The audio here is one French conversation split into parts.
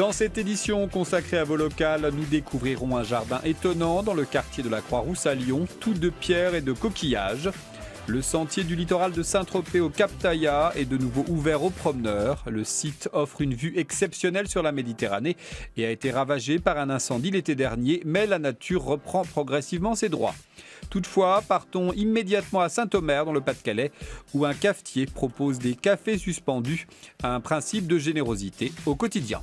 Dans cette édition consacrée à vos locales, nous découvrirons un jardin étonnant dans le quartier de la Croix-Rousse à Lyon, tout de pierre et de coquillages. Le sentier du littoral de Saint-Tropez au Cap Taillat est de nouveau ouvert aux promeneurs. Le site offre une vue exceptionnelle sur la Méditerranée et a été ravagé par un incendie l'été dernier, mais la nature reprend progressivement ses droits. Toutefois, partons immédiatement à Saint-Omer dans le Pas-de-Calais, où un cafetier propose des cafés suspendus, un principe de générosité au quotidien.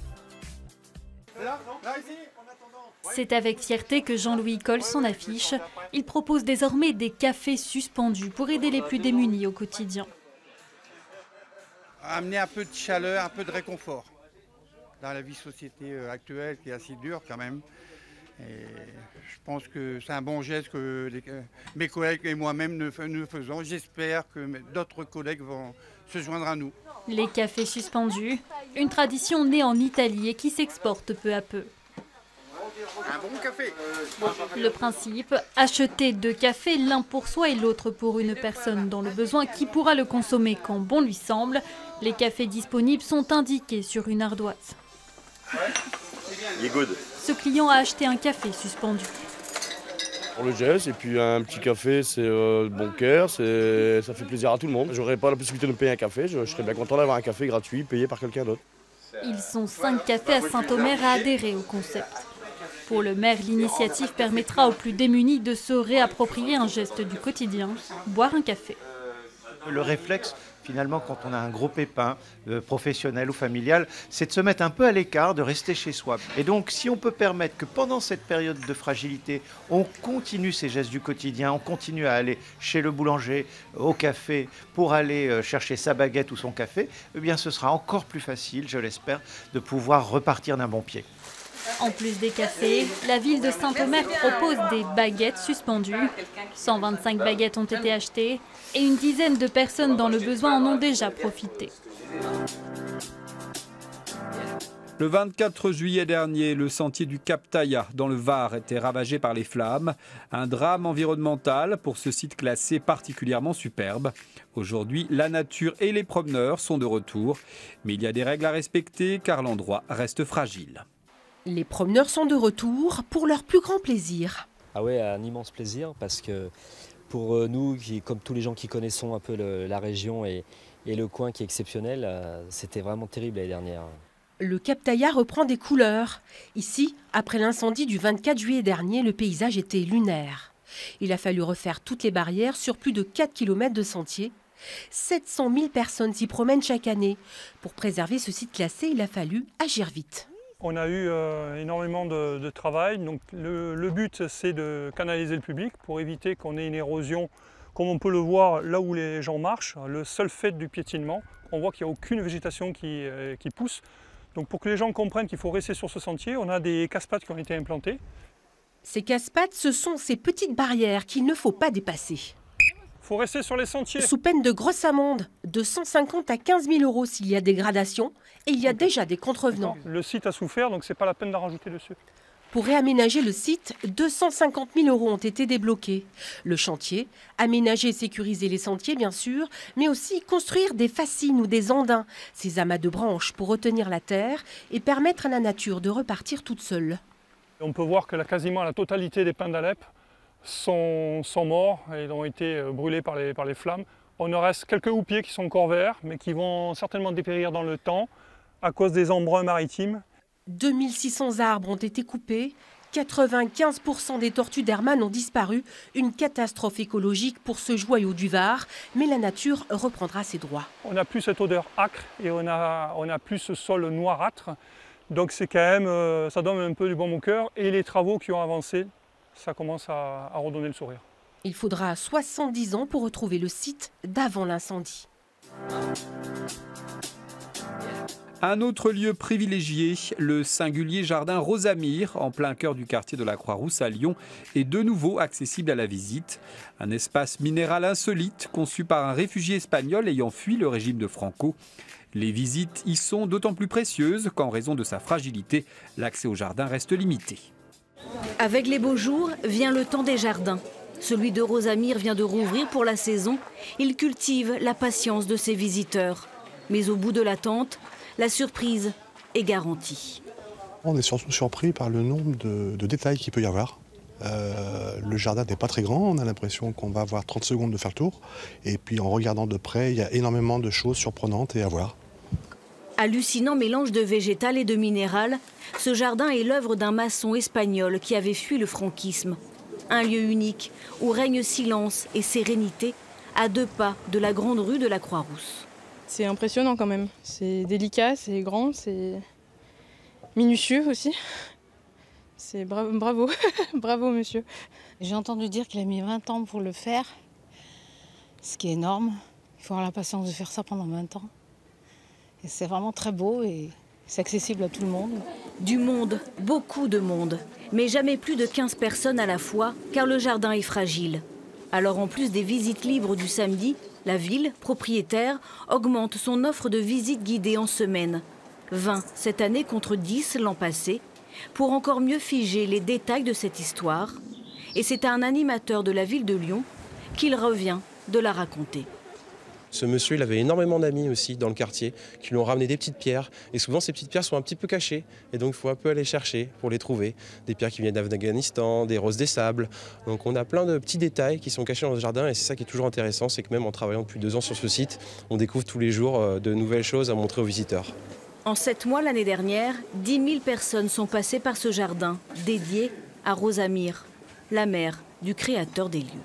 C'est avec fierté que Jean-Louis colle son affiche. Il propose désormais des cafés suspendus pour aider les plus démunis au quotidien. Amener un peu de chaleur, un peu de réconfort dans la vie société actuelle qui est assez dure quand même. Et je pense que c'est un bon geste que mes collègues et moi-même nous faisons. J'espère que d'autres collègues vont se joindre à nous. Les cafés suspendus, une tradition née en Italie et qui s'exporte peu à peu. Un bon café. Le principe, acheter 2 cafés, l'un pour soi et l'autre pour une personne dans le besoin qui pourra le consommer quand bon lui semble. Les cafés disponibles sont indiqués sur une ardoise. Ce client a acheté un café suspendu. Pour le geste, et puis un petit café, c'est bon cœur, ça fait plaisir à tout le monde. J'aurais pas la possibilité de me payer un café, je serais bien content d'avoir un café gratuit payé par quelqu'un d'autre. Ils sont 5 cafés à Saint-Omer à adhérer au concept. Pour le maire, l'initiative permettra aux plus démunis de se réapproprier un geste du quotidien, boire un café. Le réflexe, finalement, quand on a un gros pépin, professionnel ou familial, c'est de se mettre un peu à l'écart, de rester chez soi. Et donc, si on peut permettre que pendant cette période de fragilité, on continue ces gestes du quotidien, on continue à aller chez le boulanger, au café, pour aller chercher sa baguette ou son café, eh bien, ce sera encore plus facile, je l'espère, de pouvoir repartir d'un bon pied. En plus des cafés, la ville de Saint-Omer propose des baguettes suspendues. 125 baguettes ont été achetées et une dizaine de personnes dans le besoin en ont déjà profité. Le 24 juillet dernier, le sentier du Cap Taillat dans le Var était ravagé par les flammes. Un drame environnemental pour ce site classé particulièrement superbe. Aujourd'hui, la nature et les promeneurs sont de retour. Mais il y a des règles à respecter car l'endroit reste fragile. Les promeneurs sont de retour pour leur plus grand plaisir. Ah ouais, un immense plaisir parce que pour nous, comme tous les gens qui connaissons un peu la région et le coin qui est exceptionnel, c'était vraiment terrible l'année dernière. Le Cap Taillat reprend des couleurs. Ici, après l'incendie du 24 juillet dernier, le paysage était lunaire. Il a fallu refaire toutes les barrières sur plus de 4 km de sentiers. 700 000 personnes s'y promènent chaque année. Pour préserver ce site classé, il a fallu agir vite. On a eu énormément de travail. Donc le but, c'est de canaliser le public pour éviter qu'on ait une érosion, comme on peut le voir là où les gens marchent. Le seul fait du piétinement, on voit qu'il n'y a aucune végétation qui pousse. Donc pour que les gens comprennent qu'il faut rester sur ce sentier, on a des casse-pattes qui ont été implantées. Ces casse-pattes, ce sont ces petites barrières qu'il ne faut pas dépasser. Il faut rester sur les sentiers. Sous peine de grosse amende, de 150 à 15 000 € s'il y a dégradation, et il y a déjà des contrevenants. Le site a souffert, donc ce n'est pas la peine d'en rajouter dessus. Pour réaménager le site, 250 000 € ont été débloqués. Le chantier, aménager et sécuriser les sentiers bien sûr, mais aussi construire des fascines ou des andins, ces amas de branches pour retenir la terre et permettre à la nature de repartir toute seule. On peut voir que quasiment la totalité des pins d'Alep sont morts et ont été brûlés par les flammes. On en reste quelques houppiers qui sont encore verts, mais qui vont certainement dépérir dans le temps à cause des embruns maritimes. 2600 arbres ont été coupés, 95% des tortues d'Hermann ont disparu. Une catastrophe écologique pour ce joyau du Var, mais la nature reprendra ses droits. On n'a plus cette odeur âcre et on a plus ce sol noirâtre. Donc c'est quand même, ça donne un peu du baume au cœur. Et les travaux qui ont avancé, ça commence à redonner le sourire. Il faudra 70 ans pour retrouver le site d'avant l'incendie. Un autre lieu privilégié, le singulier jardin Rosamire, en plein cœur du quartier de la Croix-Rousse à Lyon, est de nouveau accessible à la visite. Un espace minéral insolite conçu par un réfugié espagnol ayant fui le régime de Franco. Les visites y sont d'autant plus précieuses qu'en raison de sa fragilité, l'accès au jardin reste limité. Avec les beaux jours vient le temps des jardins. Celui de Rosamire vient de rouvrir pour la saison. Il cultive la patience de ses visiteurs. Mais au bout de l'attente, la surprise est garantie. On est surtout surpris par le nombre de détails qu'il peut y avoir. Le jardin n'est pas très grand, on a l'impression qu'on va avoir 30 secondes de faire le tour. Et puis en regardant de près, il y a énormément de choses surprenantes et à voir. Hallucinant mélange de végétal et de minéral, ce jardin est l'œuvre d'un maçon espagnol qui avait fui le franquisme. Un lieu unique où règne silence et sérénité à 2 pas de la grande rue de la Croix-Rousse. C'est impressionnant quand même. C'est délicat, c'est grand, c'est minutieux aussi. C'est bravo, bravo monsieur. J'ai entendu dire qu'il a mis 20 ans pour le faire, ce qui est énorme. Il faut avoir la patience de faire ça pendant 20 ans. Et c'est vraiment très beau et c'est accessible à tout le monde. Du monde, beaucoup de monde, mais jamais plus de 15 personnes à la fois, car le jardin est fragile. Alors en plus des visites libres du samedi, la ville, propriétaire, augmente son offre de visites guidées en semaine. 20 cette année contre 10 l'an passé, pour encore mieux figer les détails de cette histoire. Et c'est à un animateur de la ville de Lyon qu'il revient de la raconter. Ce monsieur, il avait énormément d'amis aussi dans le quartier qui lui ont ramené des petites pierres. Et souvent, ces petites pierres sont un petit peu cachées. Et donc, il faut un peu aller chercher pour les trouver. Des pierres qui viennent d'Afghanistan, des roses des sables. Donc, on a plein de petits détails qui sont cachés dans ce jardin. Et c'est ça qui est toujours intéressant, c'est que même en travaillant depuis 2 ans sur ce site, on découvre tous les jours de nouvelles choses à montrer aux visiteurs. En 7 mois l'année dernière, 10 000 personnes sont passées par ce jardin dédié à Rosa Mir, la mère du créateur des lieux.